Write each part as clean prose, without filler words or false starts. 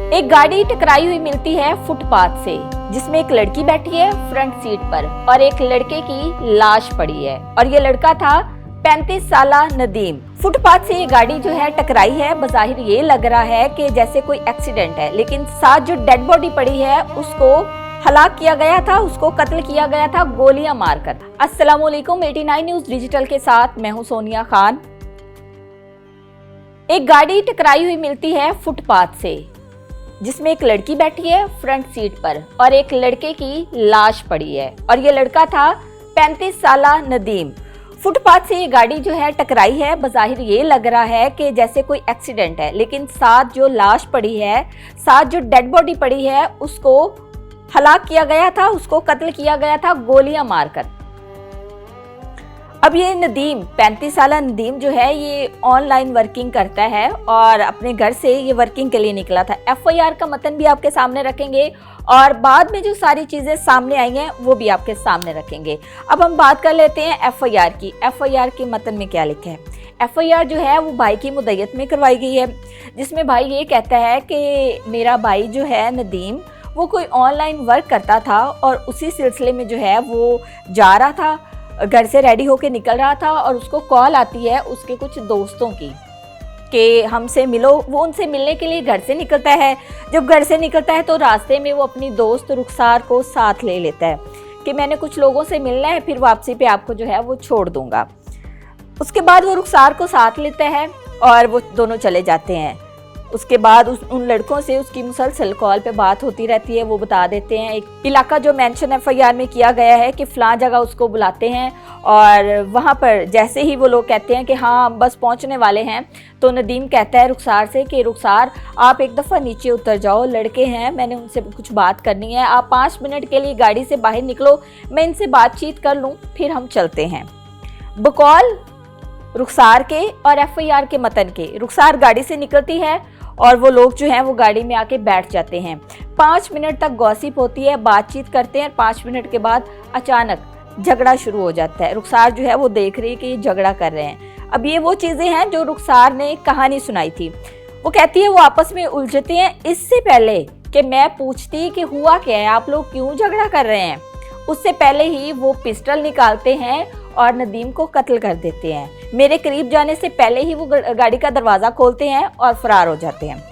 एक गाड़ी टकराई हुई मिलती है फुटपाथ से, जिसमें एक लड़की बैठी है फ्रंट सीट पर और एक लड़के की लाश पड़ी है। और ये लड़का था 35 साला नदीम। फुटपाथ से ये गाड़ी जो है टकराई है। बज़ाहिर ये लग रहा है कि जैसे कोई एक्सीडेंट है, लेकिन साथ जो डेड बॉडी पड़ी है उसको हलाक किया गया था, उसको कत्ल किया गया था गोलियां मारकर। अस्सलाम वालेकुम, 89 न्यूज़ डिजिटल के साथ मैं हूं सोनिया खान। एक गाड़ी टकराई हुई मिलती है फुटपाथ से, जिसमें एक लड़की बैठी है फ्रंट सीट पर और एक लड़के की लाश पड़ी है। और ये लड़का था 35 साला नदीम। फुटपाथ से ये गाड़ी जो है टकराई है। बज़ाहिर ये लग रहा है कि जैसे कोई एक्सीडेंट है, लेकिन साथ जो लाश पड़ी है, साथ जो डेड बॉडी पड़ी है, उसको हलाक किया गया था, उसको कत्ल किया गया था गोलियां मारकर। अब ये नदीम 35 साला नदीम जो है ये ऑनलाइन वर्किंग करता है और अपने घर से ये वर्किंग के लिए निकला था। एफआईआर का मतन भी आपके सामने रखेंगे और बाद में जो सारी चीज़ें सामने आई हैं वो भी आपके सामने रखेंगे। अब हम बात कर लेते हैं एफआईआर की। एफआईआर के मतन में क्या लिखा है? एफआईआर जो है वो भाई की मुद्दत में करवाई गई है, जिसमें भाई ये कहता है कि मेरा भाई जो है नदीम वो कोई ऑनलाइन वर्क करता था और उसी सिलसिले में जो है वो जा रहा था, घर से रेडी होके निकल रहा था और उसको कॉल आती है उसके कुछ दोस्तों की कि हमसे मिलो। वो उनसे मिलने के लिए घर से निकलता है। जब घर से निकलता है तो रास्ते में वो अपनी दोस्त रुखसार को साथ ले लेता है कि मैंने कुछ लोगों से मिलना है, फिर वापसी पे आपको जो है वो छोड़ दूंगा। उसके बाद वो रुखसार को साथ लेता है और वो दोनों चले जाते हैं। उसके बाद उन लड़कों से उसकी मुसलसल कॉल पे बात होती रहती है। वो बता देते हैं एक इलाका जो मेंशन एफआईआर में किया गया है कि फ़लाँ जगह उसको बुलाते हैं और वहाँ पर जैसे ही वो लोग कहते हैं कि हाँ हम बस पहुँचने वाले हैं, तो नदीम कहता है रुखसार से कि रुखसार आप एक दफ़ा नीचे उतर जाओ, लड़के हैं, मैंने उनसे कुछ बात करनी है, आप 5 मिनट के लिए गाड़ी से बाहर निकलो, मैं इनसे बातचीत कर लूँ, फिर हम चलते हैं। बकौल रुखसार के और एफआईआर के मतन के, रुखसार गाड़ी से निकलती है और वो लोग जो हैं वो गाड़ी में आके बैठ जाते हैं। 5 मिनट तक गॉसिप होती है, बातचीत करते हैं। 5 मिनट के बाद अचानक झगड़ा शुरू हो जाता है। रुखसार जो है वो देख रही है कि ये झगड़ा कर रहे हैं। अब ये वो चीज़ें हैं जो रुखसार ने कहानी सुनाई थी। वो कहती है वो आपस में उलझते हैं। इससे पहले कि मैं पूछती कि हुआ क्या है, आप लोग क्यों झगड़ा कर रहे हैं, उससे पहले ही वो पिस्टल निकालते हैं और नदीम को कत्ल कर देते हैं। मेरे करीब जाने से पहले ही वो गाड़ी का दरवाज़ा खोलते हैं और फरार हो जाते हैं।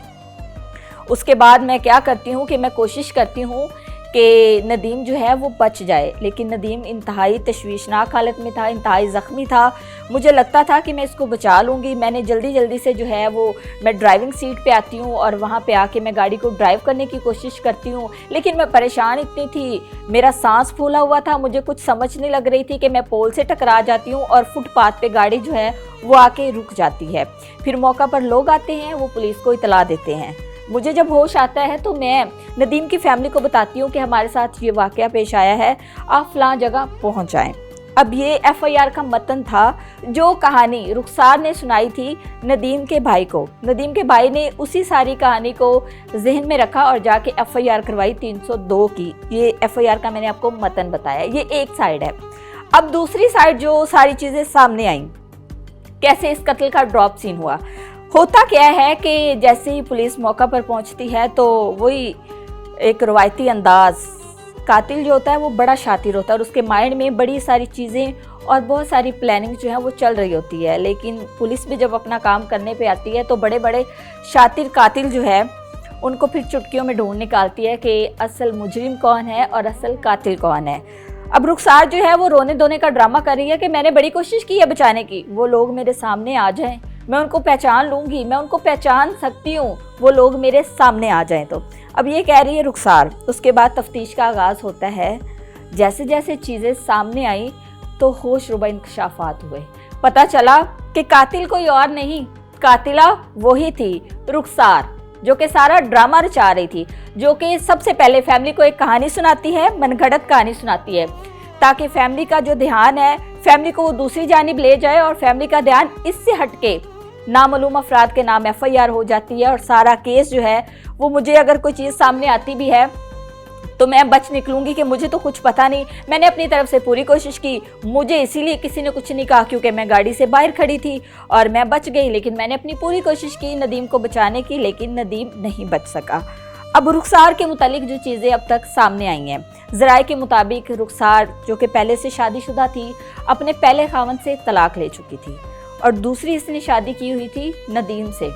उसके बाद मैं क्या करती हूँ कि मैं कोशिश करती हूँ कि नदीम जो है वो बच जाए, लेकिन नदीम इंतहाई तशवीशनाक हालत में था, इंतहाई ज़ख्मी था। मुझे लगता था कि मैं इसको बचा लूँगी। मैंने जल्दी से जो है वो मैं ड्राइविंग सीट पे आती हूँ और वहाँ पे आके मैं गाड़ी को ड्राइव करने की कोशिश करती हूँ, लेकिन मैं परेशान इतनी थी, मेरा सांस फूला हुआ था, मुझे कुछ समझ नहीं लग रही थी कि मैं पोल से टकरा जाती हूँ और फुटपाथ पे गाड़ी जो है वो आके रुक जाती है। फिर मौका पर लोग आते हैं, वो पुलिस को इतला देते हैं। मुझे जब होश आता है तो मैं नदीम की फैमिली को बताती हूँ कि हमारे साथ ये वाक़या पेश आया है, आप फ़लाँ जगह पहुँच जाएँ। अब ये एफआईआर का मतन था जो कहानी रुखसार ने सुनाई थी नदीम के भाई को। नदीम के भाई ने उसी सारी कहानी को जहन में रखा और जाके एफआईआर करवाई 302 की। ये एफआईआर का मैंने आपको मतन बताया, ये एक साइड है। अब दूसरी साइड जो सारी चीज़ें सामने आई, कैसे इस कत्ल का ड्रॉप सीन हुआ। होता क्या है कि जैसे ही पुलिस मौका पर पहुंचती है तो वही एक रवायती अंदाज, कातिल जो होता है वो बड़ा शातिर होता है और उसके माइंड में बड़ी सारी चीज़ें और बहुत सारी प्लानिंग जो है वो चल रही होती है। लेकिन पुलिस भी जब अपना काम करने पे आती है तो बड़े बड़े शातिर कातिल जो है उनको फिर चुटकियों में ढूंढ निकालती है कि असल मुजरिम कौन है और असल कातिल कौन है। अब रुखसार जो है वो रोने धोने का ड्रामा कर रही है कि मैंने बड़ी कोशिश की है बचाने की, वो लोग मेरे सामने आ जाएं, मैं उनको पहचान लूँगी, मैं उनको पहचान सकती हूँ, वो लोग मेरे सामने आ जाएं। तो अब ये कह रही है रुखसार। उसके बाद तफ्तीश का आगाज़ होता है। जैसे जैसे चीज़ें सामने आई तो होशरुबा इंकशाफात हुए। पता चला कि कातिल कोई और नहीं, कातिला वही थी रुखसार, जो कि सारा ड्रामा रचा रही थी, जो कि सबसे पहले फैमिली को एक कहानी सुनाती है, मनगढ़ंत कहानी सुनाती है, ताकि फैमिली का जो ध्यान है, फैमिली को वो दूसरी जानिब ले जाए और फैमिली का ध्यान इससे हटके नामालूम अफराद के नाम एफआईआर हो जाती है और सारा केस जो है वो, मुझे अगर कोई चीज़ सामने आती भी है तो मैं बच निकलूंगी कि मुझे तो कुछ पता नहीं। मैंने अपनी तरफ से पूरी कोशिश की, मुझे इसीलिए किसी ने कुछ नहीं कहा क्योंकि मैं गाड़ी से बाहर खड़ी थी और मैं बच गई। लेकिन मैंने अपनी पूरी कोशिश की नदीम को बचाने की, लेकिन नदीम नहीं बच सका। अब रुखसार के मुतालिक जो चीज़ें अब तक सामने आई हैं, ज़राए के मुताबिक रुखसार जो कि पहले से शादीशुदा थी, अपने पहले खावंद से तलाक ले चुकी थी और दूसरी इसने शादी की हुई थी नदीम से,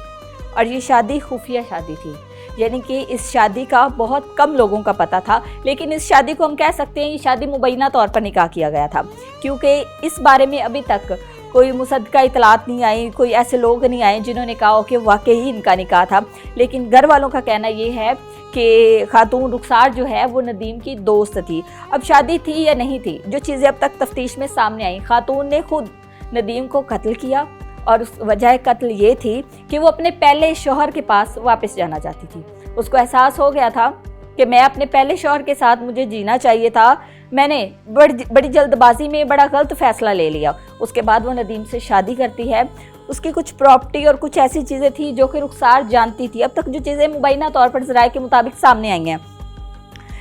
और ये शादी खुफिया शादी थी, यानी कि इस शादी का बहुत कम लोगों का पता था। लेकिन इस शादी को हम कह सकते हैं ये शादी मुबैना तौर पर निकाह किया गया था, क्योंकि इस बारे में अभी तक कोई मुसद्दका इतलात नहीं आई, कोई ऐसे लोग नहीं आए जिन्होंने कहा हो कि वाकई इनका निकाह था। लेकिन घर वालों का कहना ये है कि खातून रुखसार जो है वो नदीम की दोस्त थी। अब शादी थी या नहीं थी, जो चीज़ें अब तक तफ्तीश में सामने आई, खातून ने खुद नदीम को कत्ल किया और उस वजह कत्ल ये थी कि वो अपने पहले शौहर के पास वापस जाना चाहती थी। उसको एहसास हो गया था कि मैं अपने पहले शौहर के साथ मुझे जीना चाहिए था, मैंने बड़ी जल्दबाजी में बड़ा गलत फैसला ले लिया। उसके बाद वो नदीम से शादी करती है। उसकी कुछ प्रॉपर्टी और कुछ ऐसी चीज़ें थी जो कि रुखसार जानती थी। अब तक जो चीज़ें मुबैना तौर पर ज़राए के मुताबिक सामने आई हैं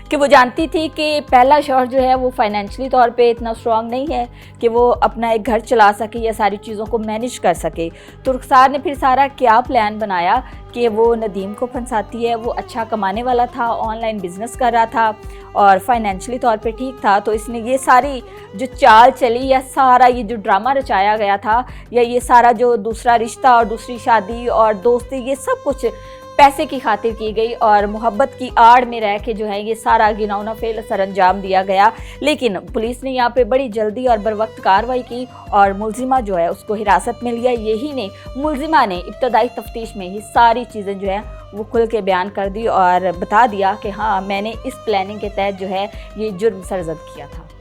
कि वो जानती थी कि पहला शौहर जो है वो फाइनेंशियली तौर पे इतना स्ट्रॉन्ग नहीं है कि वो अपना एक घर चला सके या सारी चीज़ों को मैनेज कर सके। तो रुखसार ने फिर सारा क्या प्लान बनाया कि वो नदीम को फंसाती है। वो अच्छा कमाने वाला था, ऑनलाइन बिजनेस कर रहा था और फाइनेंशियली तौर पे ठीक था। तो इसने ये सारी जो चाल चली या सारा ये जो ड्रामा रचाया गया था या ये सारा जो दूसरा रिश्ता और दूसरी शादी और दोस्ती, ये सब कुछ पैसे की खातिर की गई और मोहब्बत की आड़ में रह के जो है ये सारा घिनौना फेल सर अंजाम दिया गया। लेकिन पुलिस ने यहाँ पे बड़ी जल्दी और बर वक्त कार्रवाई की और मुलजिमा जो है उसको हिरासत में लिया। यही ने मुलजिमा ने इब्तदाई तफ्तीश में ही सारी चीज़ें जो है वो खुल के बयान कर दी और बता दिया कि हाँ, मैंने इस प्लानिंग के तहत जो है ये जुर्म सरजद किया था।